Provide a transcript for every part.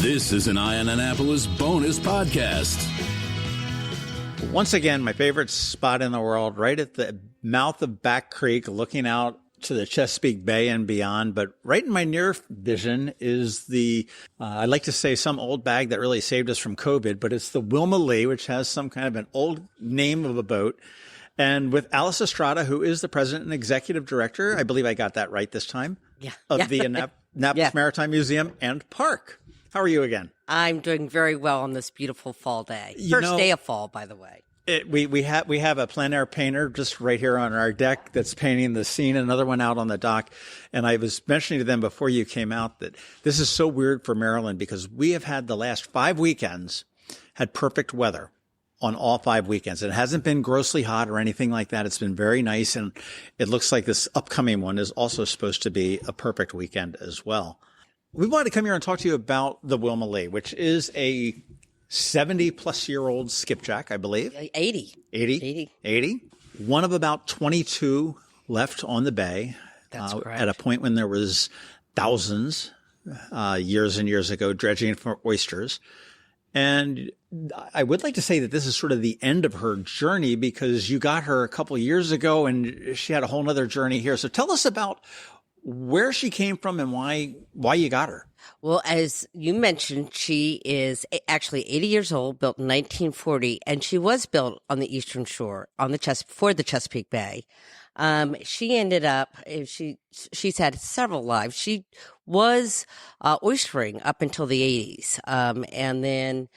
This is an Eye on Annapolis bonus podcast. Once again, my favorite spot in the world, right at the mouth of Back Creek, looking out to the Chesapeake Bay and beyond. But right in my near vision is I'd like to say some old bag that really saved us from COVID, but it's the Wilma Lee, which has some kind of an old name of a boat. And with Alice Estrada, who is the president and executive director, I believe I got that right this time, of the Annapolis Maritime Museum and Park. How are you again? I'm doing very well on this beautiful fall day. First day of fall, by the way. We have a plein air painter just right here on our deck that's painting the scene, another one out on the dock. And I was mentioning to them before you came out that this is so weird for Maryland because we have had the last 5 weekends had perfect weather on all 5 weekends. It hasn't been grossly hot or anything like that. It's been very nice. And it looks like this upcoming one is also supposed to be a perfect weekend as well. We wanted to come here and talk to you about the Wilma Lee, which is a 70-plus-year-old skipjack, I believe. 80. One of about 22 left on the bay. That's correct. At a point when there was thousands years and years ago dredging for oysters. And I would like to say that this is sort of the end of her journey because you got her a couple of years ago and she had a whole other journey here. So tell us about where she came from and why you got her. Well, as you mentioned, she is actually 80 years old, built in 1940, and she was built on the eastern shore for the Chesapeake Bay. She ended up, she's had several lives. She was oystering up until the 80s, and then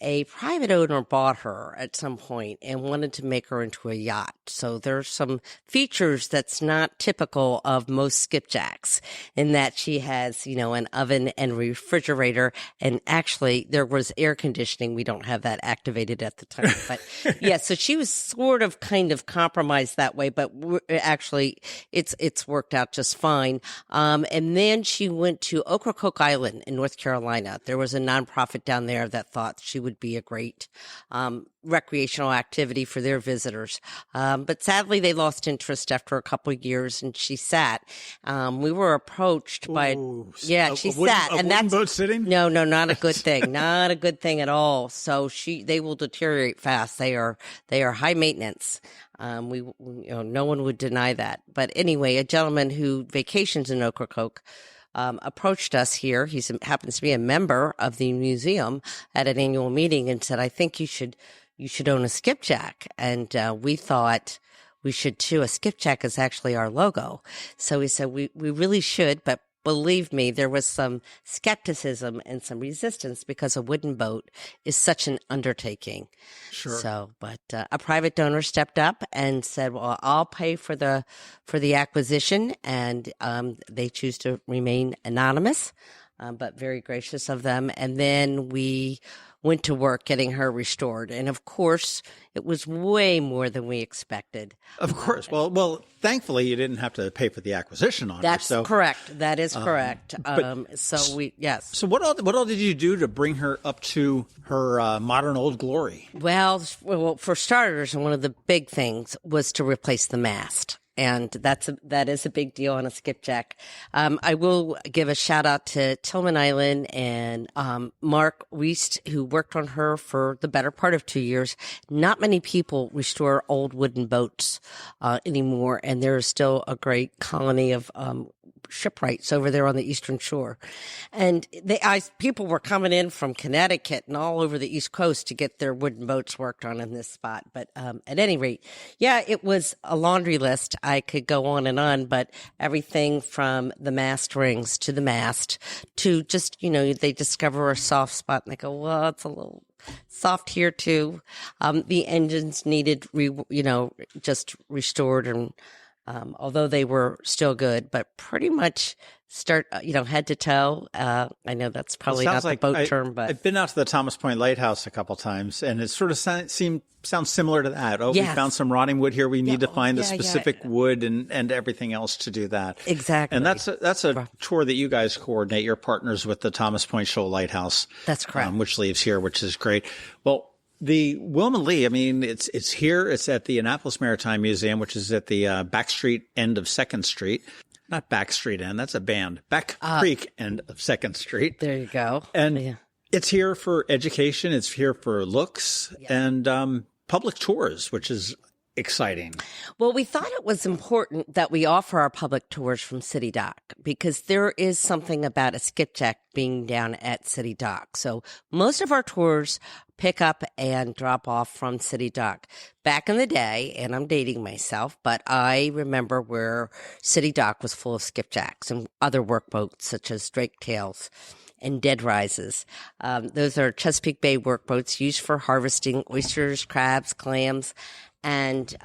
a private owner bought her at some point and wanted to make her into a yacht. So there's some features that's not typical of most skipjacks in that she has, an oven and refrigerator. And actually there was air conditioning. We don't have that activated at the time, but yeah, so she was sort of kind of compromised that way, but actually it's worked out just fine. And then she went to Ocracoke Island in North Carolina. There was a nonprofit down there that thought she would be a great recreational activity for their visitors. But sadly, they lost interest after a couple of years, and she sat. We were approached by, she sat. And that's boat sitting? No, not a good thing. Not a good thing at all. So they will deteriorate fast. They are high maintenance. No one would deny that. But anyway, a gentleman who vacations in Ocracoke approached us here. He happens to be a member of the museum at an annual meeting and said, I think you should own a skipjack. And we thought we should too. A skipjack is actually our logo. So we said we really should, but believe me, there was some skepticism and some resistance because a wooden boat is such an undertaking. Sure. So, but a private donor stepped up and said, well, I'll pay for the acquisition. And they choose to remain anonymous, but very gracious of them. And then we went to work getting her restored. And of course, it was way more than we expected. Of course. Well, thankfully, you didn't have to pay for the acquisition on That's her. So, correct. That is correct. Yes. So what all did you do to bring her up to her modern old glory? Well, for starters, one of the big things was to replace the mast. And that is a big deal on a skipjack. I will give a shout out to Tillman Island and Mark Wiest, who worked on her for the better part of 2 years. Not many people restore old wooden boats anymore, and there is still a great colony of shipwrights over there on the eastern shore. And people were coming in from Connecticut and all over the East Coast to get their wooden boats worked on in this spot. But at any rate, it was a laundry list. I could go on, but everything from the mast rings to the mast to just, they discover a soft spot and they go, well, it's a little soft here too. The engines needed, just restored and although they were still good, but pretty much head to toe. I know that's probably not the boat term, but I've been out to the Thomas Point Lighthouse a couple times, and it sort of sounds similar to that. Oh, yes. We found some rotting wood here. We need to find the specific wood and everything else to do that. Exactly. And that's a tour that you guys coordinate. You're partners with the Thomas Point Shoal Lighthouse. That's correct. Which leaves here, which is great. Well, the Wilma Lee, it's here. It's at the Annapolis Maritime Museum, which is at the Back Street end of 2nd Street. Not Back Street end. That's a band. Back Creek end of 2nd Street. There you go. And It's here for education. It's here for looks and public tours, which is exciting. Well, we thought it was important that we offer our public tours from City Dock because there is something about a skipjack being down at City Dock. So most of our tours pick up and drop off from City Dock. Back in the day, and I'm dating myself, but I remember where City Dock was full of skipjacks and other workboats such as drake tails and dead rises. Those are Chesapeake Bay workboats used for harvesting oysters, crabs, clams. And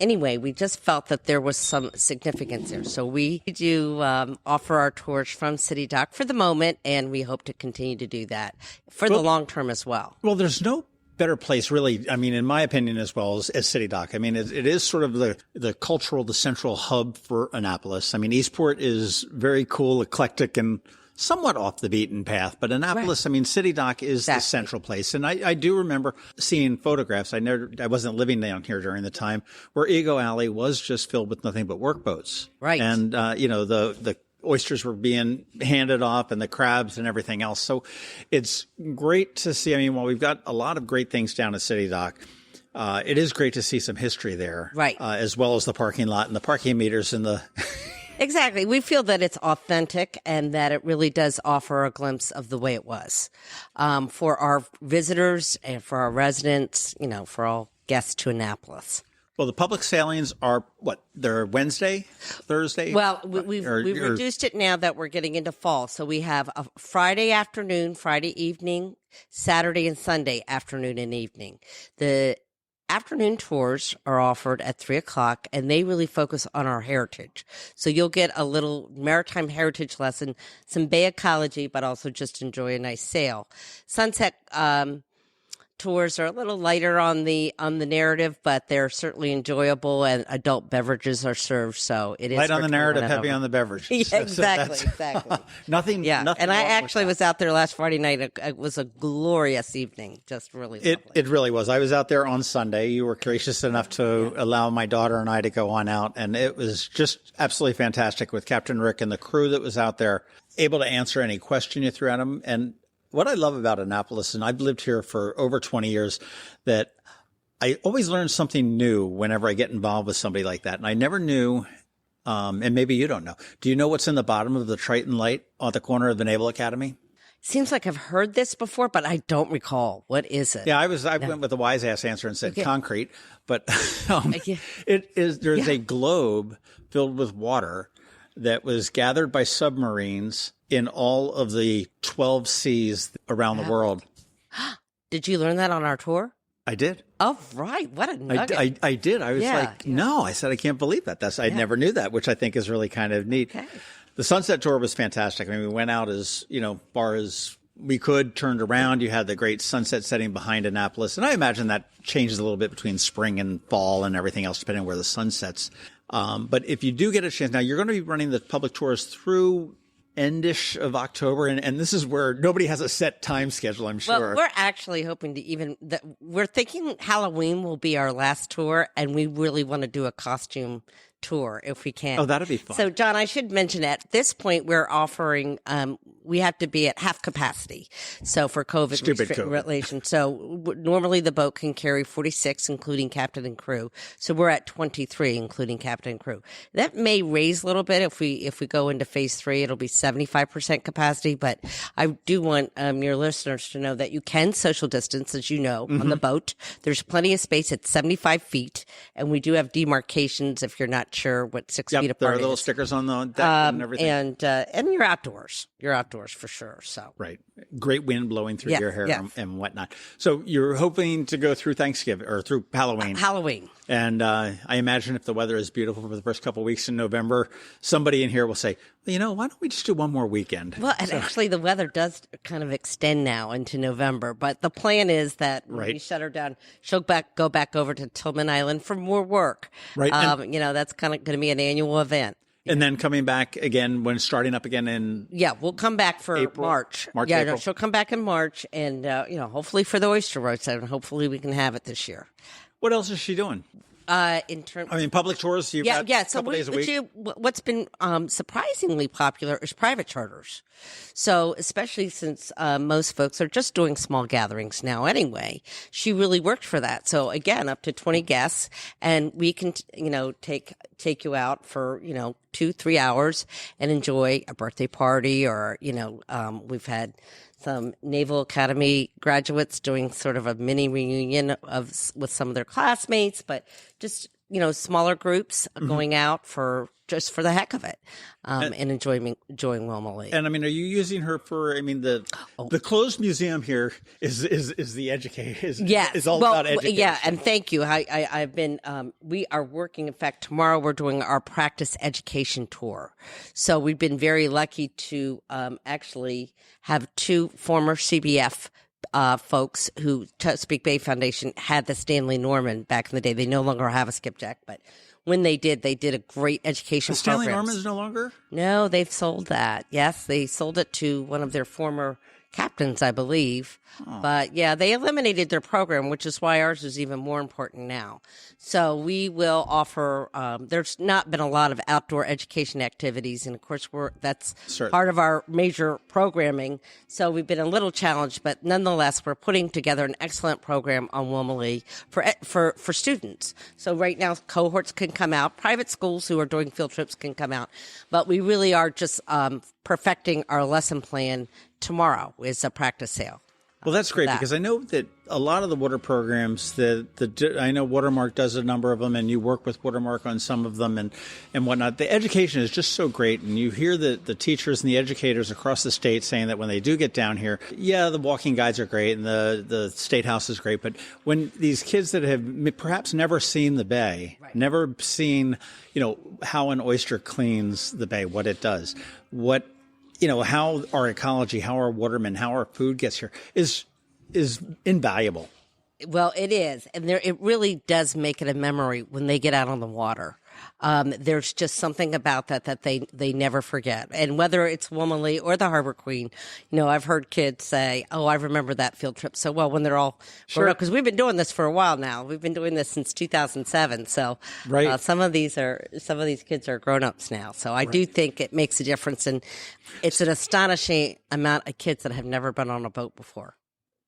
anyway, we just felt that there was some significance there. So we do offer our tours from City Dock for the moment, and we hope to continue to do that for the long term as well. Well, there's no better place, really, I mean, in my opinion, as well as City Dock. I mean, it is sort of the cultural, the central hub for Annapolis. I mean, Eastport is very cool, eclectic, and somewhat off the beaten path, but Annapolis, I mean, City Dock is the central place. And I do remember seeing photographs. I wasn't living down here during the time where Ego Alley was just filled with nothing but workboats. Right. And, the oysters were being handed off and the crabs and everything else. So it's great to see. I mean, while we've got a lot of great things down at City Dock, it is great to see some history there. Right. As well as the parking lot and the parking meters and the... Exactly. We feel that it's authentic and that it really does offer a glimpse of the way it was for our visitors and for our residents, for all guests to Annapolis. Well, the public sailings are they're Wednesday, Thursday? Well, we've reduced it now that we're getting into fall. So we have a Friday afternoon, Friday evening, Saturday and Sunday afternoon and evening. The afternoon tours are offered at 3:00, and they really focus on our heritage. So you'll get a little maritime heritage lesson, some bay ecology, but also just enjoy a nice sail. Sunset tours are a little lighter on the narrative, but they're certainly enjoyable, and adult beverages are served. So it is light on the narrative, heavy on the beverages. Yeah, exactly. Nothing. Yeah, nothing and I actually was out there last Friday night. It was a glorious evening, just really lovely. It really was. I was out there on Sunday. You were gracious enough to allow my daughter and I to go on out, and it was just absolutely fantastic with Captain Rick and the crew that was out there, able to answer any question you threw at them. And what I love about Annapolis, and I've lived here for over 20 years, that I always learn something new whenever I get involved with somebody like that. And I never knew, and maybe you don't know. Do you know what's in the bottom of the Triton Light on the corner of the Naval Academy? Seems like I've heard this before, but I don't recall. What is it? Yeah, I went with a wise ass answer and said concrete, but there's a globe filled with water that was gathered by submarines in all of the 12 seas around the world. Did you learn that on our tour? I did. Oh, right. What a nugget. I did. I was no, I said, I can't believe that. I never knew that, which I think is really kind of neat. Okay. The sunset tour was fantastic. I mean, we went out as, far as we could, turned around. You had the great sunset setting behind Annapolis. And I imagine that changes a little bit between spring and fall and everything else, depending on where the sun sets. But if you do get a chance, now you're going to be running the public tours through endish of October, and this is where nobody has a set time schedule, I'm sure. Well, we're actually hoping to we're thinking Halloween will be our last tour, and we really want to do a costume tour if we can. Oh, that'd be fun. So, John, I should mention at this point we're offering, we have to be at half capacity. So for COVID relations. So normally the boat can carry 46, including captain and crew. So we're at 23, including captain and crew. That may raise a little bit if we go into phase 3. It'll be 75% capacity. But I do want your listeners to know that you can social distance, as you know, on the boat. There's plenty of space at 75 feet, and we do have demarcations if you're not sure what 6 feet apart there are little stickers on the deck and everything. And you're outdoors. You're outdoors for sure. So right. Great wind blowing through your hair and whatnot. So you're hoping to go through Thanksgiving or through Halloween. Halloween. And I imagine if the weather is beautiful for the first couple of weeks in November, somebody in here will say, well, why don't we just do one more weekend? Well, and actually the weather does kind of extend now into November. But the plan is that when we shut her down, she'll go back over to Tillman Island for more work. Right. That's kind of going to be an annual event. And then coming back again when starting up again in... Yeah, we'll come back for April? March. April. No, she'll come back in March and, hopefully for the oyster roast, and hopefully we can have it this year. What else is she doing? In terms, I mean, public tours, you've got a couple days a week? What's been surprisingly popular is private charters. So especially since most folks are just doing small gatherings now anyway, she really worked for that. So again, up to 20 guests, and we can, take you out for, 2-3 hours and enjoy a birthday party, or, we've had some Naval Academy graduates doing sort of a mini reunion with some of their classmates, but just, smaller groups going out for the heck of it, and enjoying Wilma Lee. And I mean, are you using her for? I mean, the closed museum here is the education. Is all about education. Yeah, and thank you. I've been. We are working. In fact, tomorrow we're doing our practice education tour. So we've been very lucky to actually have 2 former CBF folks who Chesapeake Bay Foundation had the Stanley Norman back in the day. They no longer have a skipjack, but when they did a great education program. Stanley Norman is no longer? No, they've sold that. Yes, they sold it to one of their former captains, I believe. Oh. But yeah, they eliminated their program, which is why ours is even more important now. So we will offer, there's not been a lot of outdoor education activities. And of course, that's part of our major programming. So we've been a little challenged, but nonetheless, we're putting together an excellent program on Wilma Lee for students. So right now, cohorts can come out. Private schools who are doing field trips can come out. But we really are just perfecting our lesson plan. Tomorrow is a practice sale. Well, that's great because I know that a lot of the water programs I know Watermark does a number of them, and you work with Watermark on some of them and whatnot. The education is just so great, and you hear the teachers and the educators across the state saying that when they do get down here, yeah, the walking guides are great and the State House is great, but when these kids that have perhaps never seen the bay, never seen, how an oyster cleans the bay, what it does, how our ecology, how our watermen, how our food gets here is invaluable. Well, it is. And it really does make it a memory when they get out on the water. There's just something about that they never forget. And whether it's Wilma Lee or the Harbor Queen, I've heard kids say, oh, I remember that field trip so well when they're all grown up. Because we've been doing this for a while now. We've been doing this since 2007. So some of these kids are grown-ups now. So I do think it makes a difference. And it's an astonishing amount of kids that have never been on a boat before.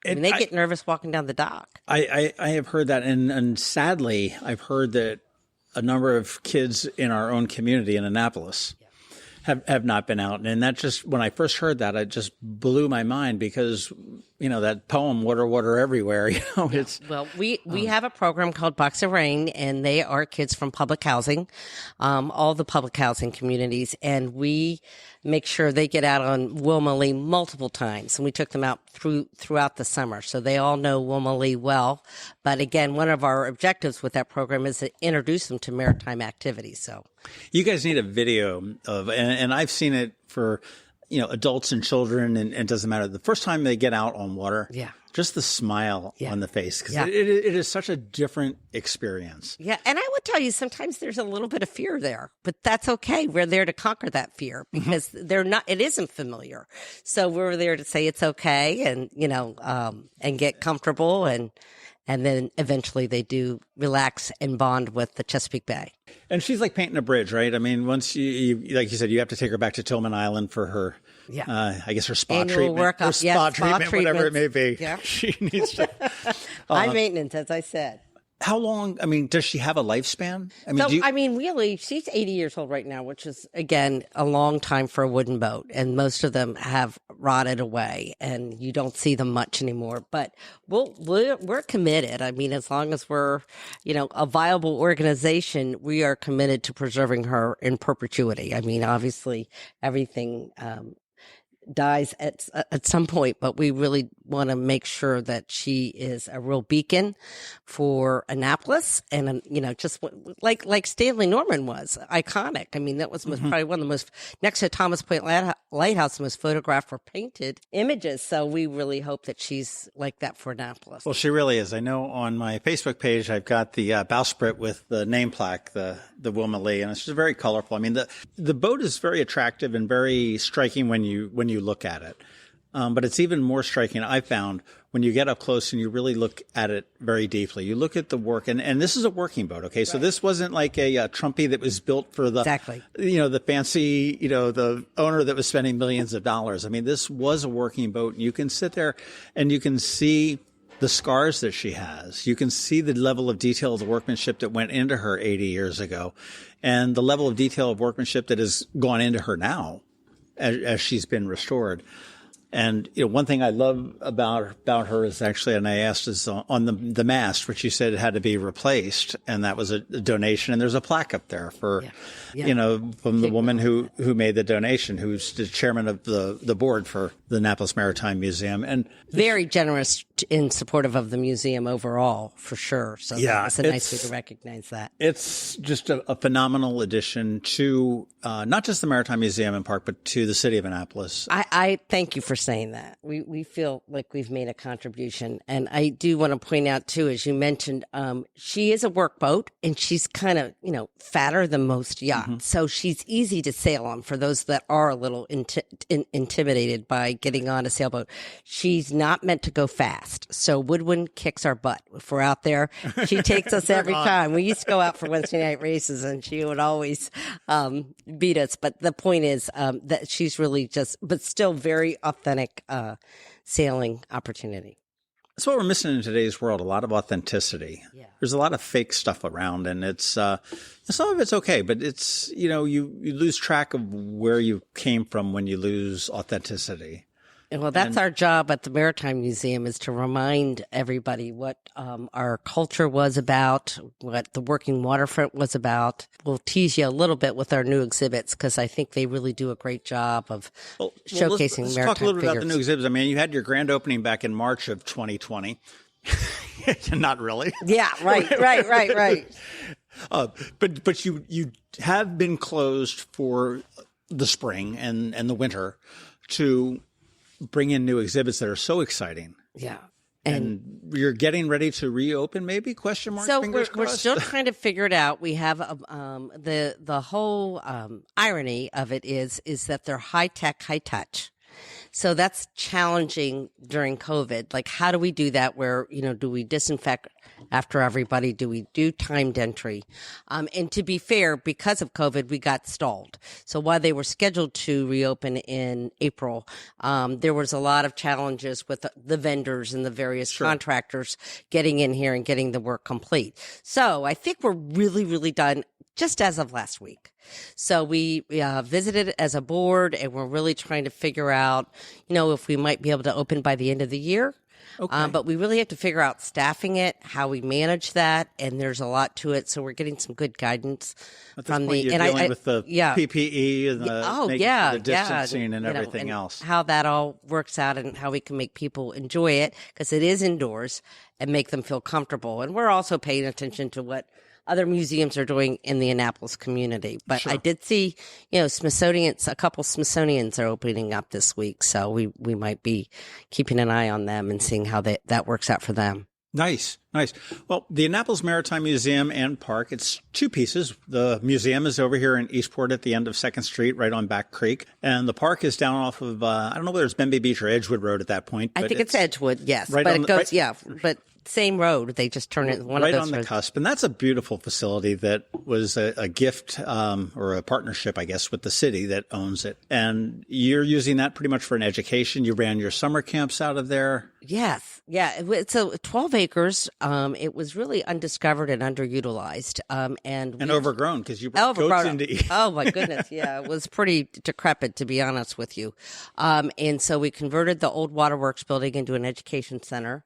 And they get nervous walking down the dock. I have heard that. And sadly, I've heard that a number of kids in our own community in Annapolis have not been out. And that just, when I first heard that, it just blew my mind because, that poem, Water, Water Everywhere, it's. Well, we have a program called Box of Rain, and they are kids from public housing, all the public housing communities. And we make sure they get out on Wilma Lee multiple times. And we took them out throughout the summer. So they all know Wilma Lee well. But again, one of our objectives with that program is to introduce them to maritime activities. So you guys need a video of, and I've seen it for, adults and children, and it doesn't matter. The first time they get out on water, just the smile on the face, because it is such a different experience. Yeah, and I would tell you, sometimes there's a little bit of fear there, but that's okay. We're there to conquer that fear because it isn't familiar. So we're there to say it's okay, and and get comfortable, and then eventually they do relax and bond with the Chesapeake Bay. And she's like painting a bridge, right? I mean, once you like you said, you have to take her back to Tillman Island for her, I guess her spa annual treatment, workup, or spa treatment, whatever it may be. Yeah. She needs to. High maintenance, as I said. How long? I mean, does she have a lifespan? Really, she's 80 years old right now, which is, again, a long time for a wooden boat. And most of them have rotted away, and you don't see them much anymore. But we're committed. I mean, as long as we're, a viable organization, we are committed to preserving her in perpetuity. I mean, obviously, everything dies at some point, but we really want to make sure that she is a real beacon for Annapolis, and just like Stanley Norman was iconic. I mean, that was probably one of the most, next to Thomas Point Lighthouse, the most photographed or painted images. So we really hope that she's like that for Annapolis. Well, she really is. I know on my Facebook page I've got the bowsprit with the name plaque, the Wilma Lee, and it's just very colorful. I mean, the boat is very attractive and very striking when you look at it. But it's even more striking, I found, when you get up close and you really look at it very deeply. You look at the work, and this is a working boat, okay? So this wasn't like a Trumpy that was built for the, the fancy, the owner that was spending millions of dollars. I mean, this was a working boat. And you can sit there and you can see the scars that she has. You can see the level of detail of the workmanship that went into her 80 years ago and the level of detail of workmanship that has gone into her now as she's been restored. And, one thing I love about her is actually, and I asked, is on the mast, which you said it had to be replaced. And that was a donation. And there's a plaque up there for, from the woman who made the donation, who's the chairman of the board for the Annapolis Maritime Museum. And very generous and supportive of the museum overall, for sure. So it's a nice way to recognize that. It's just a phenomenal addition to not just the Maritime Museum and Park, but to the city of Annapolis. I thank you for saying that. We feel like we've made a contribution. And I do want to point out, too, as you mentioned, she is a workboat and she's kind of, fatter than most yachts. Mm-hmm. So she's easy to sail on for those that are a little intimidated by getting on a sailboat. She's not meant to go fast. So Woodwind kicks our butt. If we're out there, she takes us every time. We used to go out for Wednesday night races and she would always beat us. But the point is that she's really but still very authentic sailing opportunity. That's what we're missing in today's world, a lot of authenticity. Yeah. There's a lot of fake stuff around, and it's some of it's okay, but it's, you lose track of where you came from when you lose authenticity. Well, that's our job at the Maritime Museum, is to remind everybody what our culture was about, what the working waterfront was about. We'll tease you a little bit with our new exhibits because I think they really do a great job of showcasing let's maritime talk a little bit figures. about the new exhibits. I mean, you had your grand opening back in March of 2020. Not really. Yeah, right. But you have been closed for the spring and the winter to bring in new exhibits that are so exciting. Yeah. And you're getting ready to reopen, maybe? Question mark. So fingers we're crossed? still trying to figure it out. We have the whole irony of it is that they're high tech, high touch. So that's challenging during COVID. Like, how do we do that? Where, do we disinfect after everybody? Do we do timed entry? And to be fair, because of COVID, we got stalled. So while they were scheduled to reopen in April, there was a lot of challenges with the vendors and the various contractors getting in here and getting the work complete. So I think we're really, really done just as of last week. So we visited as a board, and we're really trying to figure out, if we might be able to open by the end of the year. Okay. But we really have to figure out staffing it, how we manage that, and there's a lot to it. So we're getting some good guidance from the. You're dealing with the PPE and the distancing and everything else. How that all works out and how we can make people enjoy it, because it is indoors, and make them feel comfortable. And we're also paying attention to what other museums are doing in the Annapolis community. But I did see, Smithsonian's, a couple Smithsonians are opening up this week. So we might be keeping an eye on them and seeing how that works out for them. Nice. Well, the Annapolis Maritime Museum and Park, it's two pieces. The museum is over here in Eastport at the end of 2nd Street, right on Back Creek. And the park is down off of, I don't know whether it's Benby Beach or Edgewood Road at that point. I think it's Edgewood, yes. Right, but it goes, but same road. They just turn it one right of those on the roads. cusp. And that's a beautiful facility that was a gift or a partnership, I guess, with the city that owns it. And you're using that pretty much for an education. You ran your summer camps out of there. Yes. Yeah. It's 12 acres. It was really undiscovered and underutilized. And overgrown, because you brought goats into eat. Oh, my goodness. Yeah. It was pretty decrepit, to be honest with you. And so we converted the old Waterworks building into an education center.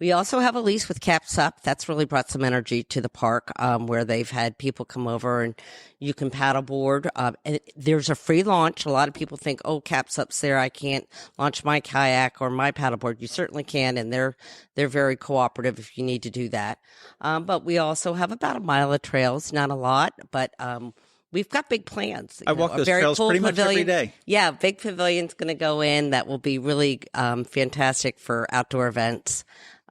We also have a lease with Caps Up. That's really brought some energy to the park, where they've had people come over and you can paddleboard. And there's a free launch. A lot of people think, Caps Up's there, I can't launch my kayak or my paddleboard. You certainly can, and they're very cooperative if you need to do that. But we also have about a mile of trails, not a lot, but we've got big plans. I walk those trails pretty much every day. Yeah, big pavilion's going to go in that will be really fantastic for outdoor events.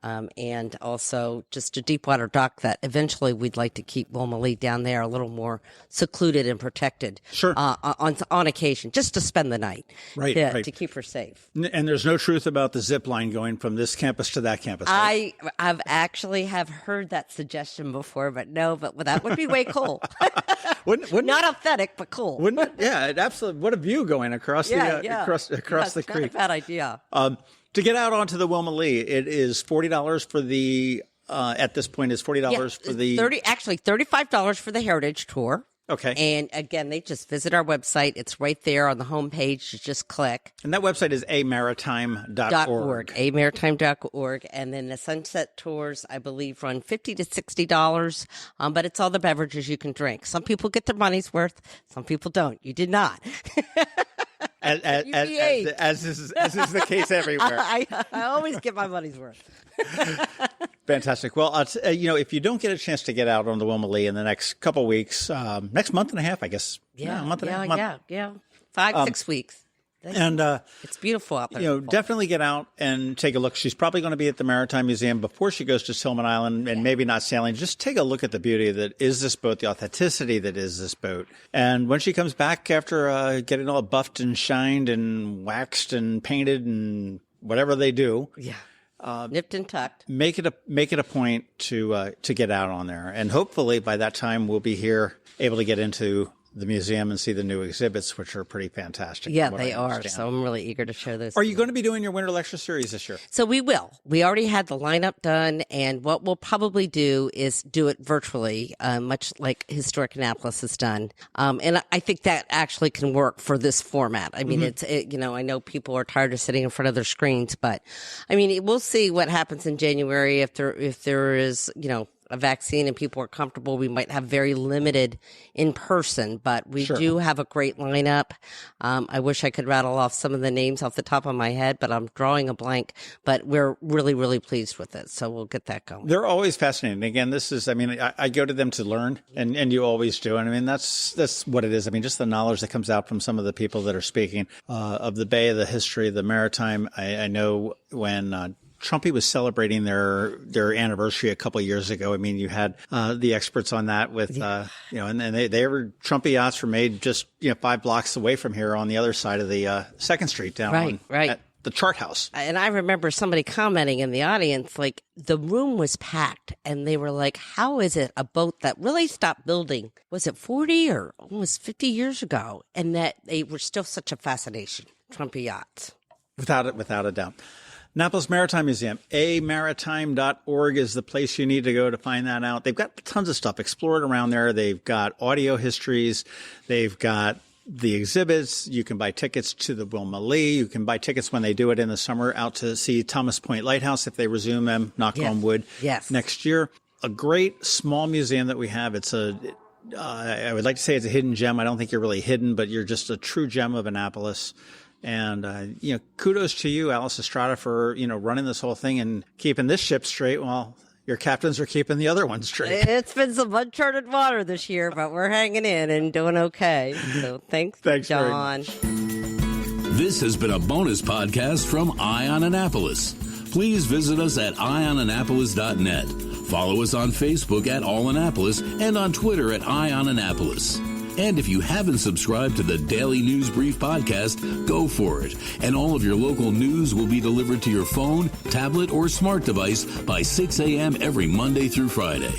and also just a deep water dock that eventually we'd like to keep Wilma Lee down there a little more secluded and protected. Sure. On occasion, just to spend the night. Right. To keep her safe. And there's no truth about the zip line going from this campus to that campus. Right? I've actually have heard that suggestion before, but that would be way cool. wouldn't Not authentic, but cool. Wouldn't it? Yeah, it absolutely. What a view going across across the creek. Not a bad idea. To get out onto the Wilma Lee, it is $40 for the. At this point, is $40 for the $35 for the heritage tour. Okay. And again, they just visit our website. It's right there on the homepage. You just click. And that website is amaritime.org. amaritime.org. And then the sunset tours, I believe, run $50 to $60. But it's all the beverages you can drink. Some people get their money's worth. Some people don't. You did not. As is the case everywhere. I always get my money's worth. Fantastic. Well, if you don't get a chance to get out on the Wilma Lee in the next couple of weeks, next month and a half, I guess. Yeah, a month and a half. Yeah. 5-6 weeks. And it's beautiful out there. Definitely get out and take a look. She's probably going to be at the Maritime Museum before she goes to Tillman Island, and maybe not sailing. Just take a look at the beauty that is this boat, the authenticity that is this boat. And when she comes back after getting all buffed and shined and waxed and painted and whatever they do, nipped and tucked. Make it a point to get out on there, and hopefully by that time we'll be here able to get into the museum and see the new exhibits, which are pretty fantastic. Yeah, they are. So I'm really eager to show those. Are you going to be doing your winter lecture series this year? So we will. We already had the lineup done, and what we'll probably do is do it virtually, much like Historic Annapolis has done. And I think that actually can work for this format. I mean, I know people are tired of sitting in front of their screens, but I mean, we'll see what happens in January if there is, a vaccine and people are comfortable. We might have very limited in person, but we do have a great lineup. I wish I could rattle off some of the names off the top of my head, but I'm drawing a blank. But we're really, really pleased with it. So we'll get that going. They're always fascinating. Again, I go to them to learn, and you always do. And I mean, that's what it is. I mean, just the knowledge that comes out from some of the people that are speaking of the Bay, the history, the maritime. I know when Trumpy was celebrating their anniversary a couple of years ago. I mean, you had the experts on that with, and they were Trumpy yachts were made just 5 blocks away from here on the other side of the 2nd Street down at the Chart House. And I remember somebody commenting in the audience, like the room was packed, and they were like, "How is it a boat that really stopped building? Was it 40 or almost 50 years ago, and that they were still such a fascination?" Trumpy yachts, without a doubt. Annapolis Maritime Museum, amaritime.org is the place you need to go to find that out. They've got tons of stuff. Explore it around there. They've got audio histories. They've got the exhibits. You can buy tickets to the Wilma Lee. You can buy tickets when they do it in the summer out to see Thomas Point Lighthouse if they resume them, knock on wood, next year. A great small museum that we have. It's I would like to say it's a hidden gem. I don't think you're really hidden, but you're just a true gem of Annapolis. And, kudos to you, Alice Estrada, for, running this whole thing and keeping this ship straight while your captains are keeping the other one straight. It's been some uncharted water this year, but we're hanging in and doing okay. So thanks John. This has been a bonus podcast from Eye on Annapolis. Please visit us at eyeonannapolis.net. Follow us on Facebook at All Annapolis and on Twitter at Eye on Annapolis. And if you haven't subscribed to the Daily News Brief podcast, go for it. And all of your local news will be delivered to your phone, tablet, or smart device by 6 a.m. every Monday through Friday.